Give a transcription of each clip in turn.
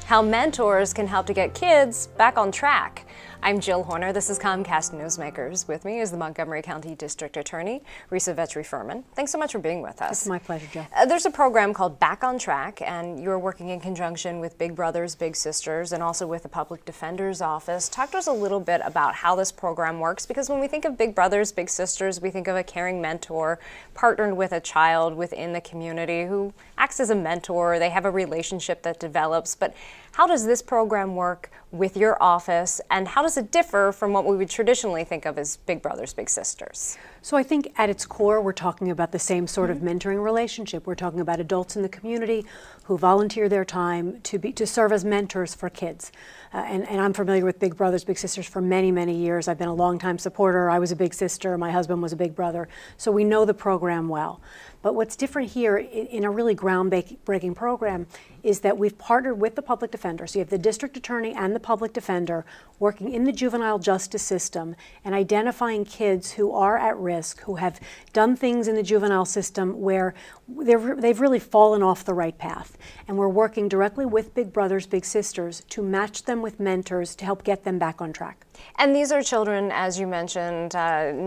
how mentors can help to get kids back on track. I'm Jill Horner. This is Comcast Newsmakers. With me is the Montgomery County District Attorney, Risa Vetri-Furman. Thanks so much for being with us. It's my pleasure, Jill. There's a program called Back on Track, and you're working in conjunction with Big Brothers Big Sisters and also with the Public Defender's Office. Talk to us a little bit about how this program works, because when we think of Big Brothers Big Sisters, we think of a caring mentor partnered with a child within the community who acts as a mentor. They have a relationship that develops. But how does this program work with your office, and how does it differ from what we would traditionally think of as Big Brothers Big Sisters? So I think at its core, we're talking about the same sort of mentoring relationship. We're talking about adults in the community who volunteer their time to serve as mentors for kids. And I'm familiar with Big Brothers Big Sisters for many, many years. I've been a longtime supporter. I was a big sister. My husband was a big brother. So we know the program well. But what's different here in a really groundbreaking program is that we've partnered with the public defender. So you have the district attorney and the public defender working in the juvenile justice system and identifying kids who are at risk, who have done things in the juvenile system where they've really fallen off the right path. And we're working directly with Big Brothers Big Sisters to match them with mentors to help get them back on track. And these are children, as you mentioned,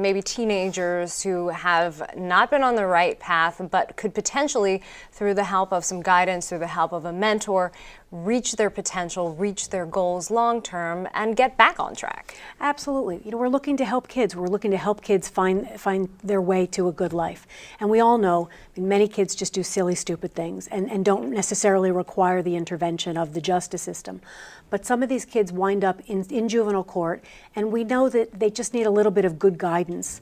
maybe teenagers who have not been on the right path, but could potentially, through the help of some guidance, through the help of a mentor, reach their potential, reach their goals long term, and get back on track. Absolutely. You know, we're looking to help kids. We're looking to help kids find their way to a good life. And we all know many kids just do silly, stupid things and don't necessarily require the intervention of the justice system. But some of these kids wind up in juvenile court, and we know that they just need a little bit of good guidance.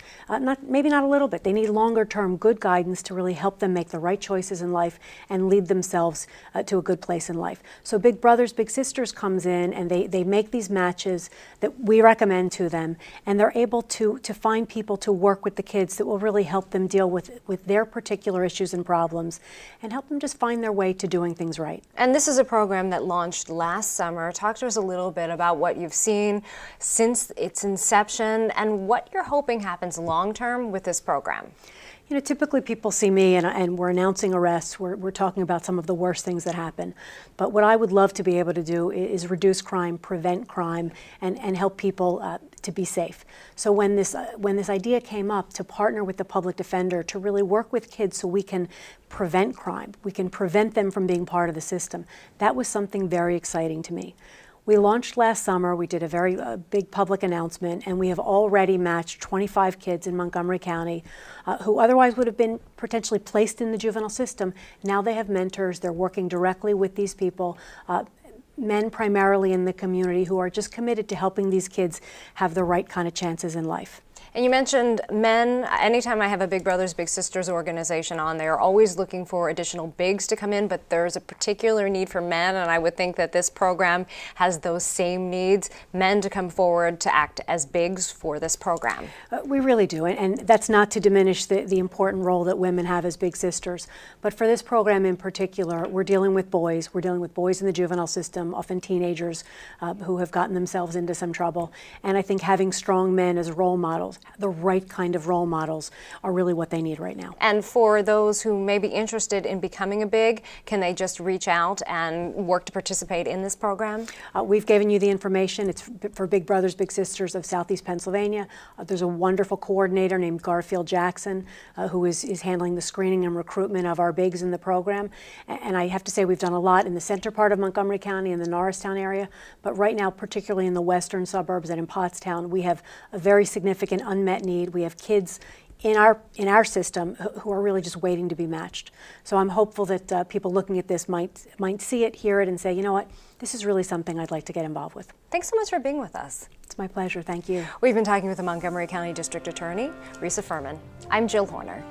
Maybe not a little bit. They need longer-term good guidance to really help them make the right choices in life and lead themselves to a good place in life. So Big Brothers Big Sisters comes in, and they make these matches that we recommend to them, and they're able to find people to work with the kids that will really help them deal with their particular issues and problems and help them just find their way to doing things right. And this is a program that launched last summer. Talk to us a little bit about what you've seen since its inception and what you're hoping happens long term with this program. You know, typically people see me and we're announcing arrests. We're talking about some of the worst things that happen. But what I would love to be able to do is reduce crime, prevent crime, and help people to be safe. So when this idea came up to partner with the public defender to really work with kids so we can prevent crime, we can prevent them from being part of the system, that was something very exciting to me. We launched last summer. We did a very big public announcement, and we have already matched 25 kids in Montgomery County who otherwise would have been potentially placed in the juvenile system. Now they have mentors. They're working directly with these people, men primarily in the community who are just committed to helping these kids have the right kind of chances in life. And you mentioned men. Anytime I have a Big Brothers Big Sisters organization on, they're always looking for additional bigs to come in, but there's a particular need for men, and I would think that this program has those same needs, men to come forward to act as bigs for this program. We really do, and that's not to diminish the important role that women have as big sisters. But for this program in particular, we're dealing with boys. We're dealing with boys in the juvenile system, often teenagers who have gotten themselves into some trouble. And I think having strong men as role models, the right kind of role models, are really what they need right now. And for those who may be interested in becoming a big, can they just reach out and work to participate in this program? We've given you the information. It's for Big Brothers Big Sisters of Southeast Pennsylvania. There's a wonderful coordinator named Garfield Jackson who is handling the screening and recruitment of our bigs in the program. And I have to say we've done a lot in the center part of Montgomery County and the Norristown area, but right now, particularly in the western suburbs and in Pottstown, we have a very significant unmet need. We have kids in our system who are really just waiting to be matched. So I'm hopeful that people looking at this might see it, hear it, and say, you know what, this is really something I'd like to get involved with. Thanks so much for being with us. It's my pleasure. Thank you. We've been talking with the Montgomery County District Attorney, Risa Furman. I'm Jill Horner.